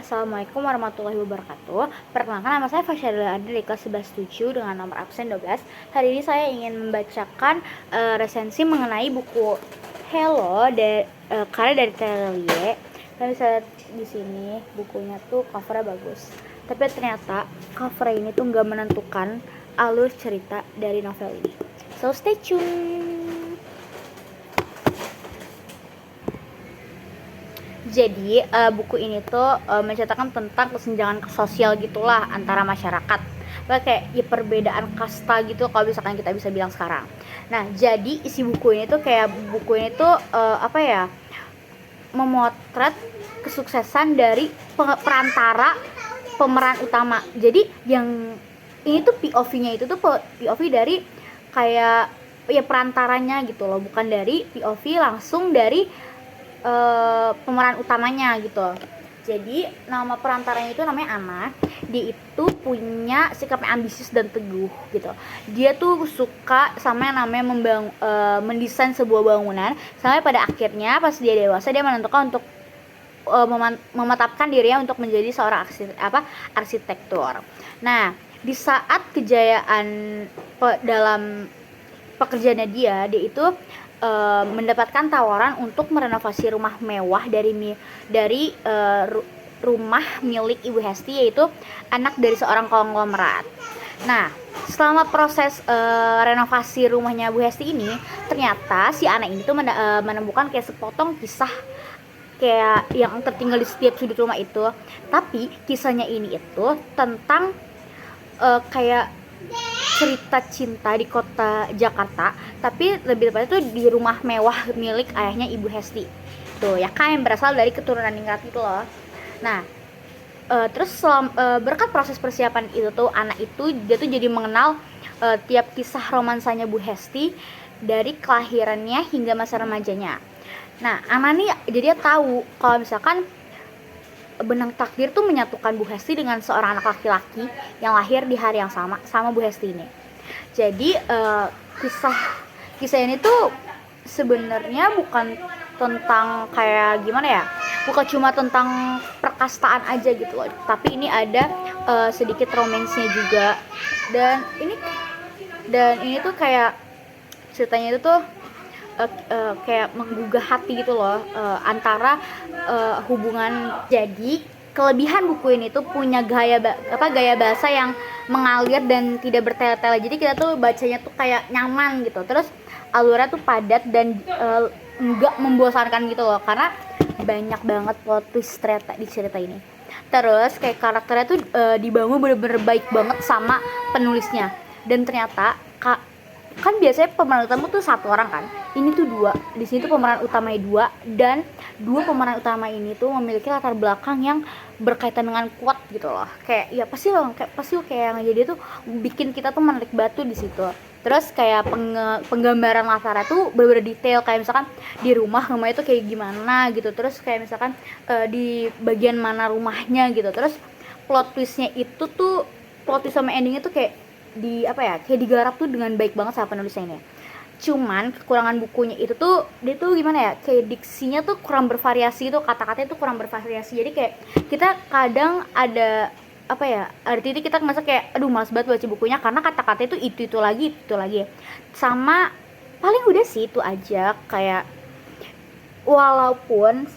Assalamualaikum warahmatullahi wabarakatuh. Perkenalkan, nama saya Fasyadila Adi dari kelas 11-7 dengan nomor absen 12. Hari ini saya ingin membacakan resensi mengenai buku Hello karya dari Terelie. Kalian bisa lihat di sini bukunya tuh covernya bagus. Tapi ternyata cover ini tuh nggak menentukan alur cerita dari novel ini. So stay tune. Jadi buku ini tuh menceritakan tentang kesenjangan sosial gitulah antara masyarakat. Kayak ya, perbedaan kasta gitu kalau misalkan kita bisa bilang sekarang. Nah, jadi isi buku ini tuh memotret kesuksesan dari perantara pemeran utama. Jadi yang ini tuh POV-nya itu tuh POV dari kayak ya perantaranya gitu loh, bukan dari POV langsung dari pemeran utamanya gitu. Jadi nama perantaranya itu namanya Ana. Dia itu punya sikap yang ambisius dan teguh gitu. Dia tuh suka sama yang namanya mendesain sebuah bangunan, sampai pada akhirnya pas dia dewasa dia menentukan untuk mematapkan dirinya untuk menjadi seorang arsitektur. Nah, di saat kejayaan dalam pekerjaannya dia itu mendapatkan tawaran untuk merenovasi rumah mewah dari rumah milik Ibu Hesti, yaitu anak dari seorang konglomerat. Nah, selama proses renovasi rumahnya Bu Hesti ini, ternyata si anak ini tuh menemukan kayak sepotong kisah kayak yang tertinggal di setiap sudut rumah itu. Tapi kisahnya ini itu tentang kayak cerita cinta di kota Jakarta, tapi lebih tepatnya tuh di rumah mewah milik ayahnya Ibu Hesti tuh ya kan, yang berasal dari keturunan ningrat gitu loh. Nah, terus berkat proses persiapan itu tuh anak itu dia tuh jadi mengenal tiap kisah romansanya Bu Hesti dari kelahirannya hingga masa remajanya. Nah, anak nih jadi dia tahu kalau misalkan benang takdir tuh menyatukan Bu Hesti dengan seorang anak laki-laki yang lahir di hari yang sama Bu Hesti ini. Jadi kisah ini tuh sebenarnya bukan tentang kayak gimana ya, bukan cuma tentang perkastaan aja gitu loh, tapi ini ada sedikit romansnya juga. Dan ini tuh kayak ceritanya itu tuh kayak menggugah hati gitu loh, antara hubungan. Jadi kelebihan buku ini tuh punya gaya bahasa yang mengalir dan tidak bertele-tele. Jadi kita tuh bacanya tuh kayak nyaman gitu. Terus alurnya tuh padat dan enggak membosankan gitu loh, karena banyak banget plot twist di cerita ini. Terus kayak karakternya tuh dibangun bener-bener baik banget sama penulisnya. Dan ternyata kan biasanya pemeran utama tuh satu orang kan, ini tuh dua. Di sini tuh pemeran utamanya dua, dan dua pemeran utama ini tuh memiliki latar belakang yang berkaitan dengan kuat gitu loh. Kayak pasti kayak yang jadi tuh bikin kita tuh menarik batu di situ. Terus kayak penggambaran latarnya tuh bener-bener detail, kayak misalkan di rumahnya itu kayak gimana gitu. Terus kayak misalkan di bagian mana rumahnya gitu. Terus plot twist sama endingnya tuh kayak digarap tuh dengan baik banget sama penulisnya ini. Cuman kekurangan bukunya itu tuh dia tuh gimana ya, kayak diksinya tuh kurang bervariasi, tuh kata-katanya tuh kurang bervariasi. Jadi kayak kita kadang ada titik kita ngerasa kayak aduh males banget baca bukunya, karena kata-katanya tuh itu lagi sama. Paling udah sih itu aja. Kayak walaupun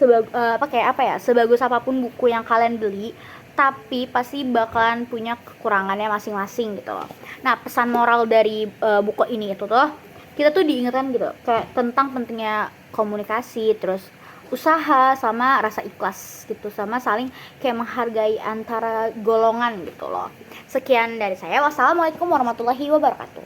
sebagus apapun buku yang kalian beli, tapi pasti bakalan punya kekurangannya masing-masing gitu loh. Nah, pesan moral dari buku ini itu tuh kita tuh diingatkan gitu kayak tentang pentingnya komunikasi, terus usaha sama rasa ikhlas gitu, sama saling kayak menghargai antara golongan gitu loh. Sekian dari saya. Wassalamualaikum warahmatullahi wabarakatuh.